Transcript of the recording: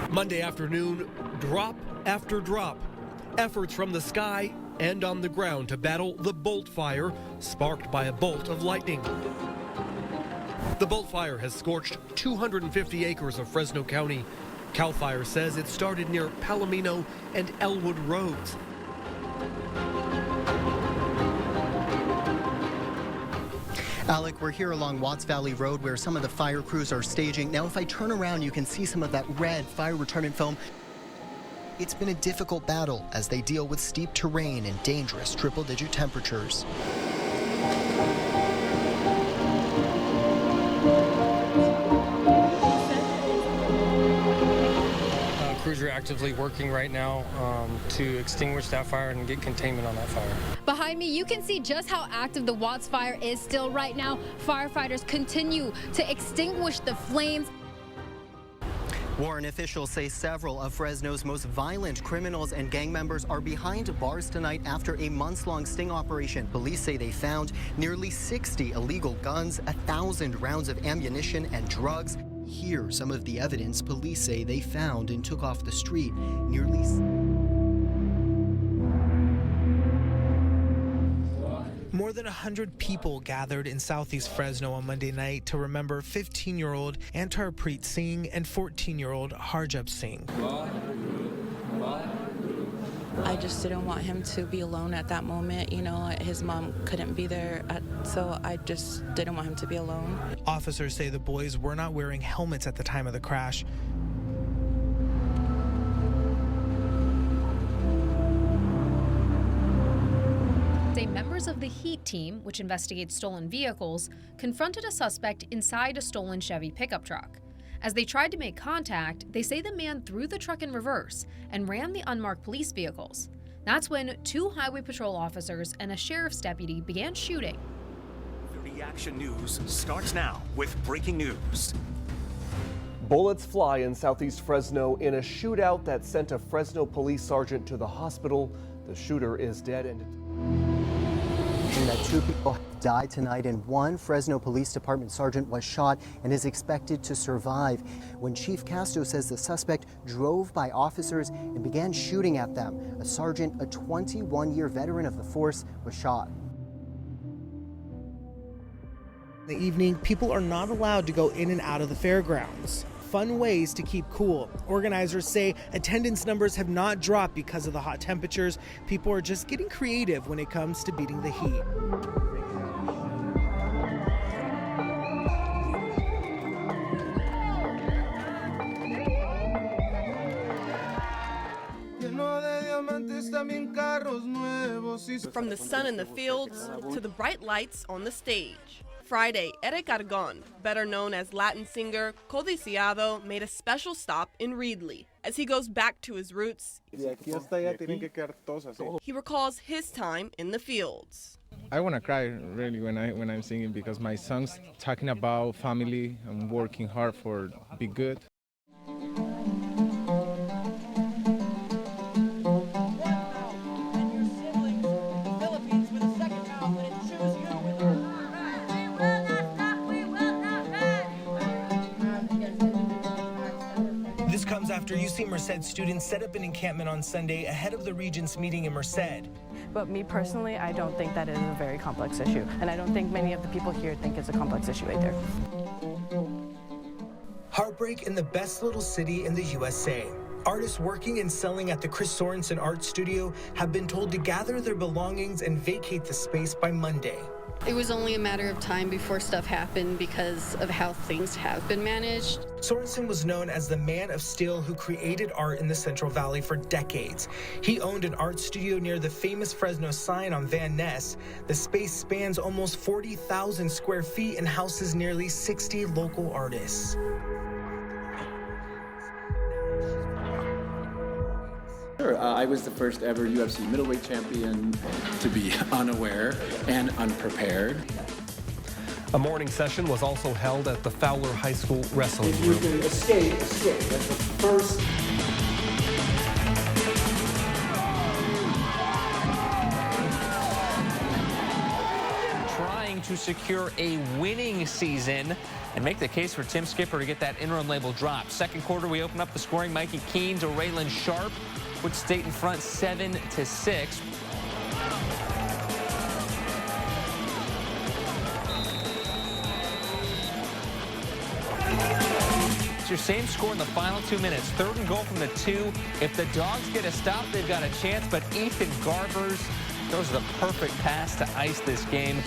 Monday afternoon, drop after drop. Efforts from the sky and on the ground to battle the bolt fire sparked by a bolt of lightning. The bolt fire has scorched 250 acres of Fresno County. CAL FIRE says it started near Palomino and Elwood Roads. Alec, we're here along Watts Valley Road where some of the fire crews are staging. Now, if I turn around, you can see some of that red fire retardant foam. It's been a difficult battle as they deal with steep terrain and dangerous triple-digit temperatures. Crews are actively working right now to extinguish that fire and get containment on that fire. Behind me, you can see just how active the Watts fire is still right now. Firefighters continue to extinguish the flames. Warren officials say several of Fresno's most violent criminals and gang members are behind bars tonight after a months-long sting operation. Police say they found nearly 60 illegal guns, 1,000 rounds of ammunition and drugs. Here's some of the evidence police say they found and took off the street. More than 100 people gathered in southeast Fresno on Monday night to remember 15-year-old Antarpreet Singh and 14-year-old Harjab Singh. I just didn't want him to be alone at that moment. You know, his mom couldn't be there, so I just didn't want him to be alone. Officers say the boys were not wearing helmets at the time of the crash. Members of the HEAT team, which investigates stolen vehicles, confronted a suspect inside a stolen Chevy pickup truck. As they tried to make contact, they say the man threw the truck in reverse and ran the unmarked police vehicles. That's when 2 highway patrol officers and a sheriff's deputy began shooting. 30 Action News starts now with breaking news. Bullets fly in southeast Fresno in a shootout that sent a Fresno police sergeant to the hospital. The shooter is dead and that 2 people died tonight and 1 Fresno Police Department sergeant was shot and is expected to survive. When Chief Castro says the suspect drove by officers and began shooting at them, a sergeant, a 21-year veteran of the force, was shot. In the evening, people are not allowed to go in and out of the fairgrounds. Fun ways to keep cool. Organizers say attendance numbers have not dropped because of the hot temperatures. People are just getting creative when it comes to beating the heat. From the sun in the fields to the bright lights on the stage. Friday, Eric Argon, better known as Latin singer Codiciado, made a special stop in Reedley. As he goes back to his roots, he recalls his time in the fields. I want to cry really when I'm singing because my song's talking about family and working hard for be good. After UC Merced students set up an encampment on Sunday ahead of the Regents meeting in Merced. But me personally, I don't think that is a very complex issue. And I don't think many of the people here think it's a complex issue either. Heartbreak in the best little city in the USA. Artists working and selling at the Chris Sorensen Art Studio have been told to gather their belongings and vacate the space by Monday. It was only a matter of time before stuff happened because of how things have been managed. Sorensen was known as the man of steel who created art in the Central Valley for decades. He owned an art studio near the famous Fresno sign on Van Ness. The space spans almost 40,000 square feet and houses nearly 60 local artists. Sure. I was the first ever UFC middleweight champion to be unaware and unprepared. A morning session was also held at the Fowler High School wrestling If you room. can escape. That's the first. Trying to secure a winning season and make the case for Tim Skipper to get that interim label drop. Second quarter, we open up the scoring. Mikey Keene to Raylan Sharp put State in front 7-6. It's your same score in the final 2 minutes. Third and goal from the 2. If the Dogs get a stop, they've got a chance, but Ethan Garbers throws the perfect pass to ice this game.